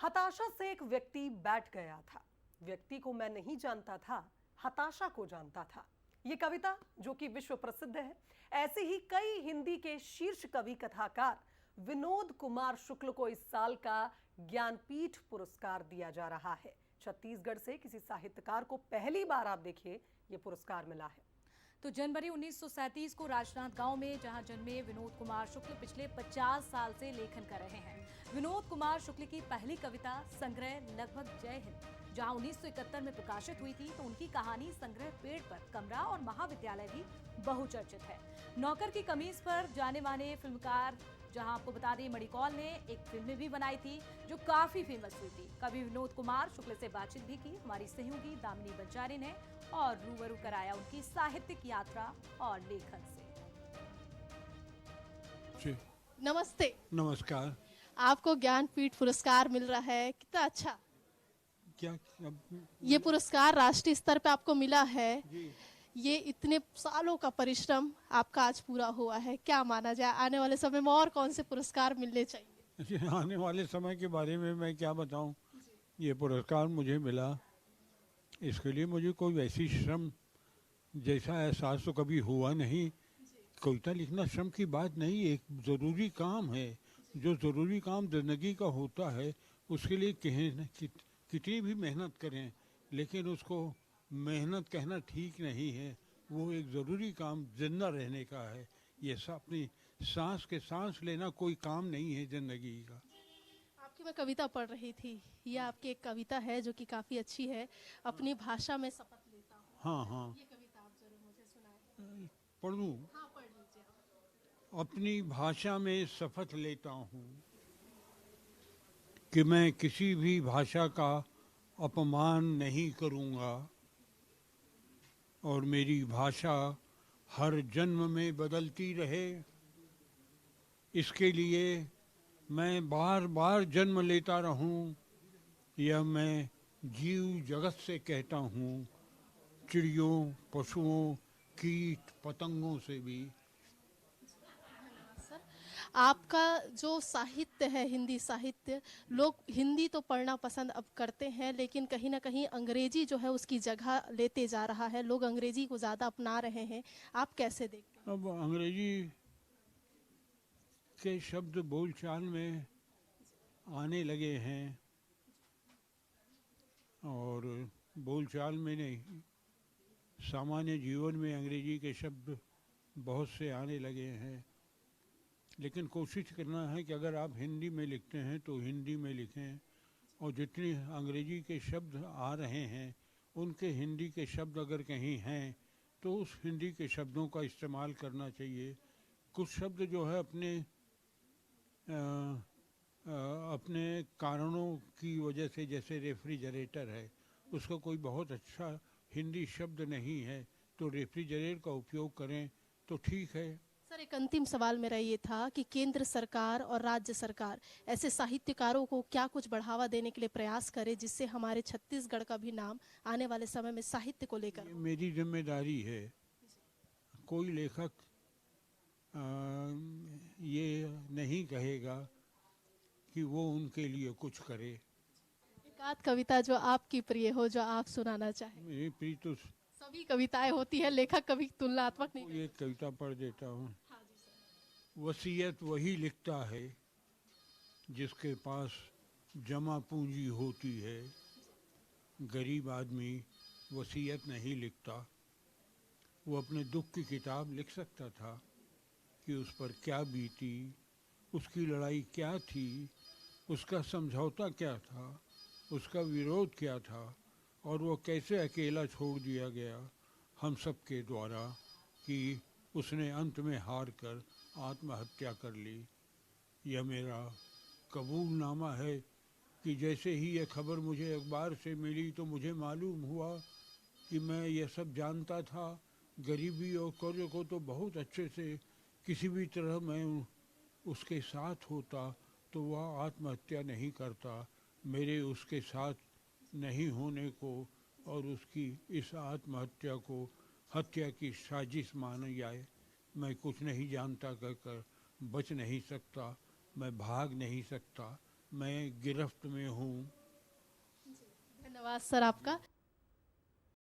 हताशा से एक व्यक्ति बैठ गया था। व्यक्ति को मैं नहीं जानता था, हताशा को जानता था। ये कविता जो कि विश्व प्रसिद्ध है। ऐसे ही कई हिंदी के शीर्ष कवि कथाकार विनोद कुमार शुक्ल को इस साल का ज्ञानपीठ पुरस्कार दिया जा रहा है। छत्तीसगढ़ से किसी साहित्यकार को पहली बार आप देखिए ये पुरस्कार मिला है। तो जनवरी 1937 को राजनांदगांव में जहां जन्मे विनोद कुमार शुक्ल पिछले 50 साल से लेखन कर रहे हैं। विनोद कुमार शुक्ल की पहली कविता संग्रह लगभग जय हिंद जहां 1971 में प्रकाशित हुई थी, तो उनकी कहानी संग्रह पेड़ पर कमरा और महाविद्यालय भी बहुचर्चित है। नौकर की कमीज पर जाने माने फिल्मकार, जहां आपको बता दें मणिकौल ने एक फिल्म भी बनाई थी जो काफी फेमस हुई थी। कवि विनोद कुमार शुक्ल से बातचीत भी की हमारी सहयोगी दामिनी बंजारे ने और रूबरू कराया उनकी साहित्यिक यात्रा और लेखन से। नमस्ते। नमस्कार। आपको ज्ञानपीठ पुरस्कार मिल रहा है, कितना अच्छा। क्या ये पुरस्कार राष्ट्रीय स्तर पे आपको मिला है जी। ये इतने सालों का परिश्रम आपका आज पूरा हुआ है। क्या माना जाए आने वाले समय में और कौन से पुरस्कार मिलने चाहिए? आने वाले समय के बारे में मैं क्या बताऊं। ये पुरस्कार मुझे मिला, इसके लिए मुझे कोई वैसी श्रम जैसा एहसास तो कभी हुआ नहीं। कविता लिखना श्रम की बात नहीं, एक ज़रूरी काम है। जो ज़रूरी काम ज़िंदगी का होता है उसके लिए कितनी भी मेहनत करें, लेकिन उसको मेहनत कहना ठीक नहीं है। वो एक ज़रूरी काम जिंदा रहने का है। ये अपनी सांस के सांस लेना कोई काम नहीं है ज़िंदगी का। आपकी मैं कविता पढ़ रही थी, ये आपकी एक कविता है जो कि काफी अच्छी है। अपनी भाषा में शपथ लेता हूँ। हाँ हाँ, ये कविता आप जरूर मुझे सुनाएं। पढ़ लूँ? हाँ, पढ़ लीजिए आप। अपनी भाषा में शपथ लेता हूँ कि मैं किसी भी भाषा का अपमान नहीं करूँगा और मेरी भाषा हर जन्म में बदलती रहे। इसके लिए मैं बार बार जन्म लेता रहूं। यह मैं जीव जगत से कहता हूँ, चिड़ियों, पशुओं, कीट पतंगों से भी। आपका जो साहित्य है, हिंदी साहित्य, लोग हिंदी तो पढ़ना पसंद अब करते हैं, लेकिन कहीं ना कहीं अंग्रेजी जो है उसकी जगह लेते जा रहा है। लोग अंग्रेजी को ज़्यादा अपना रहे हैं, आप कैसे देखते हैं? अब अंग्रेजी के शब्द बोलचाल में आने लगे हैं और बोलचाल में नहीं, सामान्य जीवन में अंग्रेजी के शब्द बहुत से आने लगे हैं। लेकिन कोशिश करना है कि अगर आप हिंदी में लिखते हैं तो हिंदी में लिखें, और जितने अंग्रेजी के शब्द आ रहे हैं उनके हिंदी के शब्द अगर कहीं हैं तो उस हिंदी के शब्दों का इस्तेमाल करना चाहिए। कुछ शब्द जो है अपने कारणों की वजह से, जैसे रेफ्रिजरेटर है, उसका कोई बहुत अच्छा हिंदी शब्द नहीं है, तो रेफ्रिजरेटर का उपयोग करें तो ठीक है। सर, एक अंतिम सवाल मेरा ये था कि केंद्र सरकार और राज्य सरकार ऐसे साहित्यकारों को क्या कुछ बढ़ावा देने के लिए प्रयास करे जिससे हमारे छत्तीसगढ़ का भी नाम आने वाले समय में साहित्य को लेकर? ये मेरी जिम्मेदारी है। कोई लेखक ये नहीं कहेगा कि वो उनके लिए कुछ करे। एक आध कविता जो आपकी प्रिय हो, जो आप सुनाना चाहें। मेरी प्रिय तो सभी कविताएं होती है, लेखक कभी तुलनात्मक नहीं। एक कविता पढ़ देता हूँ। हाँ जी सर। वसीयत वही लिखता है जिसके पास जमा पूंजी होती है। गरीब आदमी वसीयत नहीं लिखता। वो अपने दुख की किताब लिख सकता था कि उस पर क्या बीती, उसकी लड़ाई क्या थी, उसका समझौता क्या था, उसका विरोध क्या था, और वो कैसे अकेला छोड़ दिया गया हम सब के द्वारा कि उसने अंत में हार कर आत्महत्या कर ली। यह मेरा कबूलनामा है कि जैसे ही यह खबर मुझे अखबार से मिली तो मुझे मालूम हुआ कि मैं यह सब जानता था। गरीबी और कर्ज को तो बहुत अच्छे से, किसी भी तरह मैं उसके साथ होता तो वह आत्महत्या नहीं करता। मेरे उसके साथ नहीं होने को और उसकी इस आत्महत्या को हत्या की साजिश मानी जाए। मैं कुछ नहीं जानता कहकर बच नहीं सकता, मैं भाग नहीं सकता, मैं गिरफ्त में हूँ। धन्यवाद सर आपका।